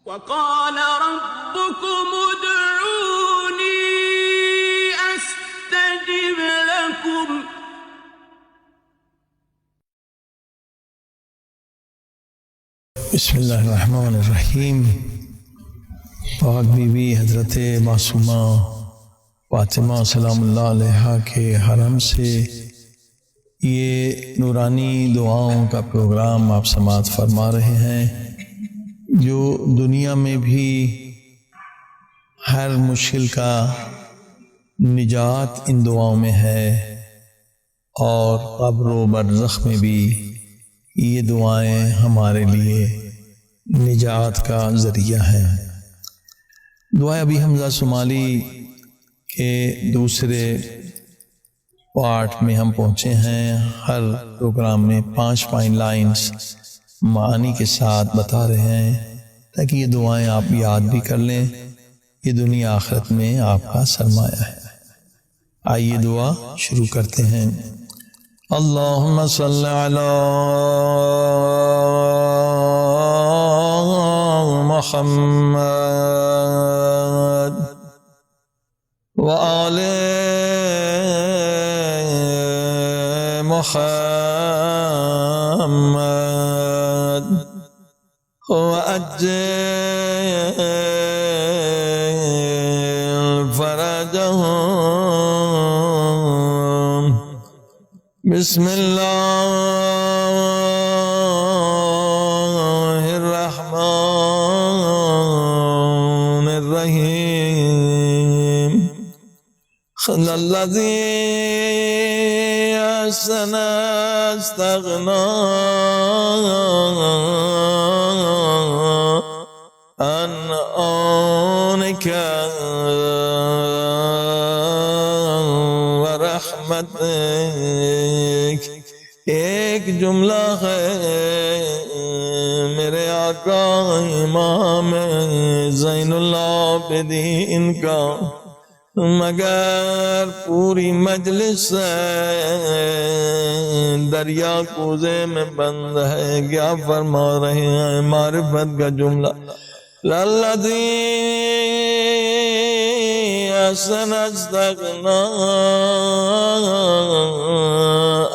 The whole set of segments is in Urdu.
وقال ربكم ادعوني استجب لكم بسم اللہ الرحمن الرحیم۔ پاک بی بی حضرت معصومہ فاطمہ سلام اللہ علیہا کے حرم سے یہ نورانی دعاؤں کا پروگرام آپ سماعت فرما رہے ہیں، جو دنیا میں بھی ہر مشکل کا نجات ان دعاؤں میں ہے، اور قبر و برزخ میں بھی یہ دعائیں ہمارے لیے نجات کا ذریعہ ہیں۔ دعائیں ابھی حمزہ شمالی کے دوسرے پارٹ میں ہم پہنچے ہیں۔ ہر پروگرام میں 5 لائنز معانی کے ساتھ بتا رہے ہیں تاکہ یہ دعائیں آپ یاد بھی کر لیں، یہ دنیا آخرت میں آپ کا سرمایہ ہے۔ آئیے دعا شروع کرتے ہیں۔ اللہم صلی علی محمد وآل محمد وعجل فرجهم۔ بسم اللہ الرحمن الرحیم۔ الذی احسن استغنی عن عونک ورحمتک۔ ایک جملہ ہے میرے آقا امام زین العابدین کا، مگر پوری مجلس دریا کوزے میں بند ہے۔ کیا فرما رہے ہیں؟ معرفت کا جملہ، الذی احسن استغنی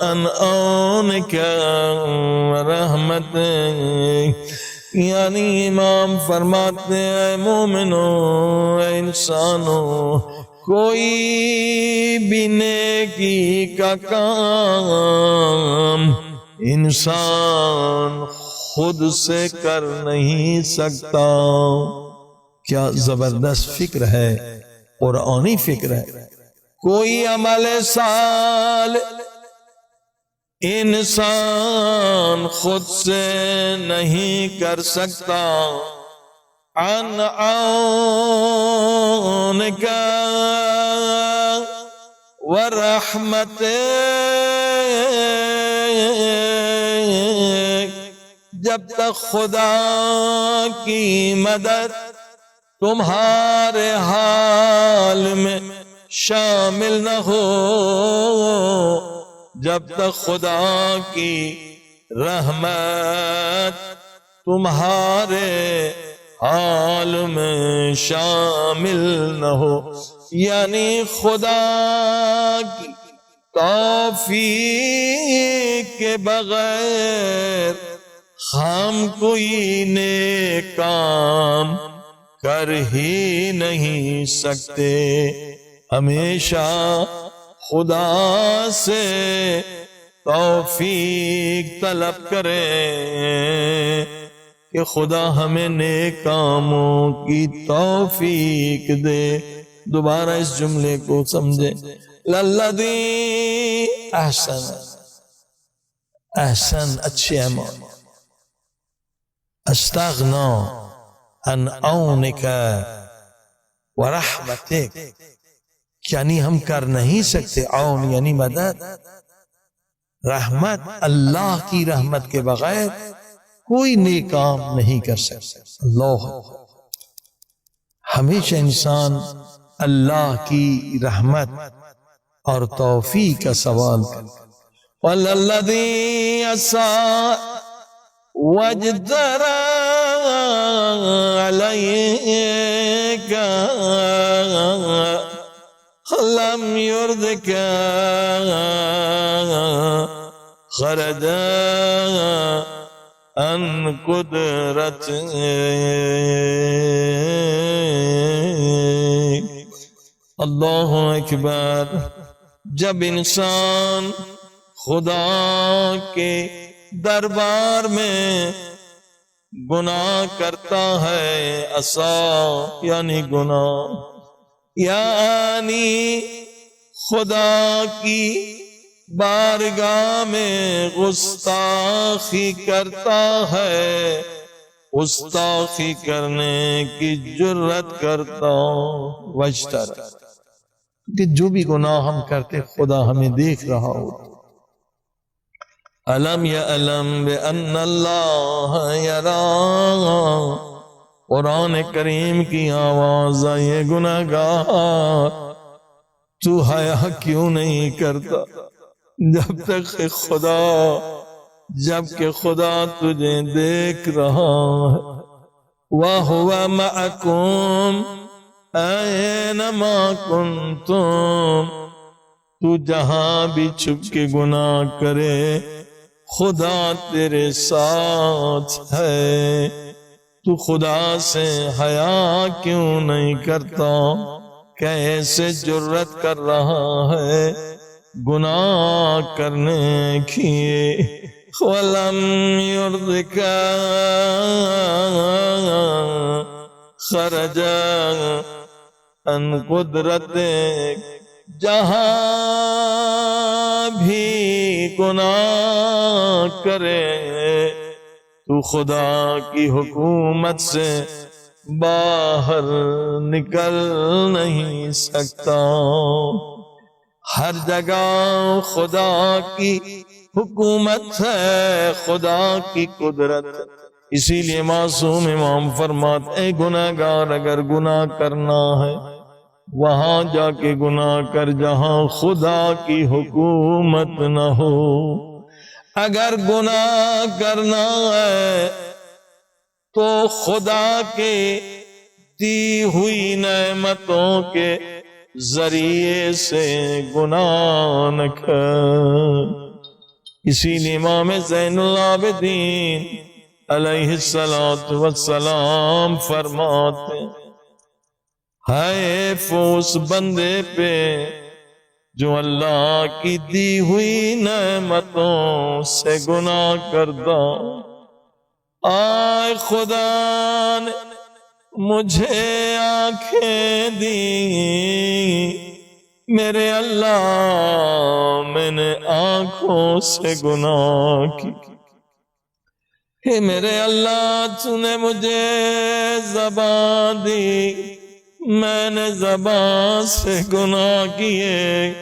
عن عونک ورحمتک۔ یعنی امام فرماتے ہیں مومنوں، اے انسانوں، کوئی بھی نیکی کا کام انسان خود سے کر نہیں سکتا۔ کیا زبردست فکر ہے، قرآنی فکر ہے۔ کوئی عمل صالح انسان خود سے نہیں کر سکتا۔ عن عونک ورحمتک، جب تک خدا کی مدد تمہارے حال میں شامل نہ ہو، جب تک خدا کی رحمت تمہارے حال میں شامل نہ ہو، یعنی خدا کی توفیق کے بغیر ہم کوئی نیک کام کر ہی نہیں سکتے۔ ہمیشہ خدا سے توفیق طلب کریں کہ خدا ہمیں نیک کاموں کی توفیق دے۔ دوبارہ اس جملے کو سمجھیں، الذی احسن، احسن اچھے اعمال، استغنا عن عونک ورحمتک، یعنی ہم کر نہیں سکتے، عون یعنی مدد، رحمت اللہ کی رحمت کے بغیر کوئی نیک کام نہیں کر سکتا۔ اللہ، ہمیشہ انسان اللہ کی رحمت اور توفیق کا سوال کرتا۔ وَالَّذِي أَسَاءَ وَاجْتَرَى عَلَى لم يرضك خرج عن قدرتك. اللہ اکبر. جب انسان خدا کے دربار میں گناہ کرتا ہے، عصا یعنی گناہ، یعنی خدا کی بارگاہ میں گستاخی کرتا ہے، گستاخی کرنے کی جرت کرتا وجتر کہ جو بھی گناہ ہم کرتے خدا ہمیں دیکھ رہا ہو. علم یعلم بأن اللہ یرا. قرآن کریم کی آواز یہ گناہگار تو حیا کیوں نہیں کرتا جب تک خدا تجھے دیکھ رہا ہے. وَهُوَ مَعَكُمْ أَيْنَمَا كُنْتُمْ. تو جہاں بھی چھپ کے گناہ کرے خدا تیرے ساتھ ہے. تو خدا سے حیا کیوں نہیں کرتا؟ کیسے جرت کر رہا ہے گناہ کرنے کی؟ وَلَمْ يُرْضِكَ خَرَجَ عَنْ قُدْرَتِكَ. جہاں بھی گناہ کرے تو خدا کی حکومت سے باہر نکل نہیں سکتا. ہر جگہ خدا کی حکومت ہے، خدا کی قدرت. اسی لیے معصوم امام فرماتے اے گناہگار، اگر گناہ کرنا ہے وہاں جا کے گناہ کر جہاں خدا کی حکومت نہ ہو. اگر گناہ کرنا ہے تو خدا کے دی ہوئی نعمتوں کے ذریعے سے گناہ نہ کر. اسی لیے امام زین العابدین علیہ السلام فرماتے ہے اس بندے پہ جو اللہ کی دی ہوئی نعمتوں سے گناہ کرتا. آئے خدا نے مجھے آنکھیں دی، میرے اللہ میں نے آنکھوں سے گناہ کی. کہ میرے اللہ تو نے مجھے زبان دی، میں نے زبان سے گناہ کیے.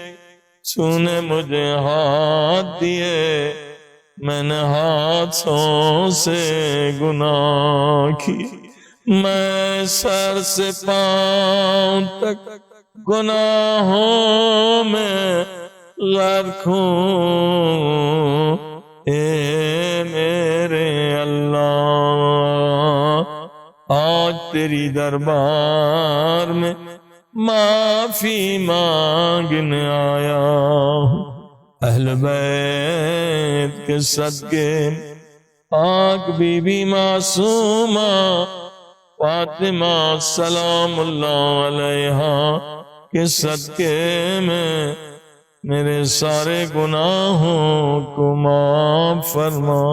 تو نے مجھے ہاتھ دیے، میں نے ہاتھوں سے گناہ کی. میں سر سے پاؤں تک گناہوں میں غرق ہوں. اے میرے اللہ، آج تیری دربار میں معافی مانگنے آیا ہوں. اہل بیت کے صدقے پاک بی بی معصومہ فاطمہ سلام اللہ علیہا کے صدقے میں میرے سارے گناہوں کو معاف فرما.